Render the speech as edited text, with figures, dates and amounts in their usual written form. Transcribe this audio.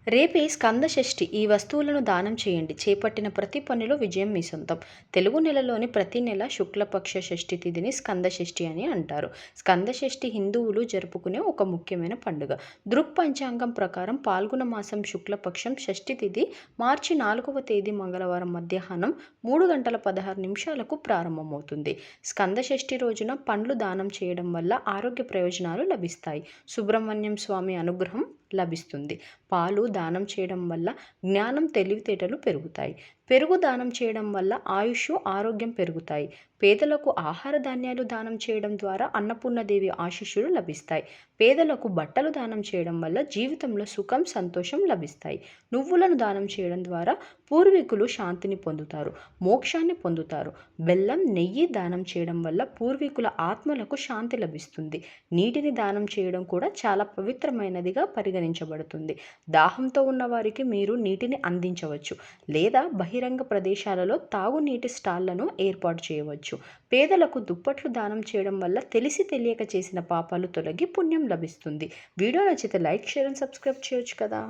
రేపే స్కంద షష్ఠి. ఈ వస్తువులను దానం చేయండి. చేపట్టిన ప్రతి పనిలో విజయం మీ సొంతం. తెలుగు నెలలోని ప్రతి నెల శుక్లపక్ష షష్ఠి తిథిని స్కంద షష్ఠి అని అంటారు. స్కంద షష్ఠి హిందువులు జరుపుకునే ఒక ముఖ్యమైన పండుగ. దృక్ పంచాంగం ప్రకారం పాల్గొన మాసం శుక్లపక్షం షష్ఠి తిథి మార్చి 4వ తేదీ మంగళవారం మధ్యాహ్నం 3:16 ప్రారంభమవుతుంది. స్కంద షష్ఠి రోజున పండ్లు దానం చేయడం వల్ల ఆరోగ్య ప్రయోజనాలు లభిస్తాయి. సుబ్రహ్మణ్యం స్వామి అనుగ్రహం లభిస్తుంది. పాలు దానం చేయడం వల్ల జ్ఞానం, తెలివితేటలు పెరుగుతాయి. పెరుగు దానం చేయడం వల్ల ఆయుష్, ఆరోగ్యం పెరుగుతాయి. పేదలకు ఆహార ధాన్యాలు దానం చేయడం ద్వారా అన్నపూర్ణదేవి ఆశీస్సులు లభిస్తాయి. పేదలకు బట్టలు దానం చేయడం వల్ల జీవితంలో సుఖం, సంతోషం లభిస్తాయి. నువ్వులను దానం చేయడం ద్వారా పూర్వీకులు శాంతిని పొందుతారు, మోక్షాన్ని పొందుతారు. బెల్లం, నెయ్యి దానం చేయడం వల్ల పూర్వీకుల ఆత్మలకు శాంతి లభిస్తుంది. నీటిని దానం చేయడం కూడా చాలా పవిత్రమైనదిగా పరిగణించబడుతుంది. దాహంతో ఉన్న వారికి మీరు నీటిని అందించవచ్చు లేదా బహిరంగ ప్రదేశాలలో తాగునీటి స్టాళ్లను ఏర్పాటు చేయవచ్చు. పేదలకు దుప్పట్లు దానం చేయడం వల్ల తెలిసి తెలియక చేసిన పాపాలు తొలగి పుణ్యం లభిస్తుంది. వీడియో నచ్చితే లైక్, షేర్ అండ్ సబ్స్క్రైబ్ చేయొచ్చు కదా.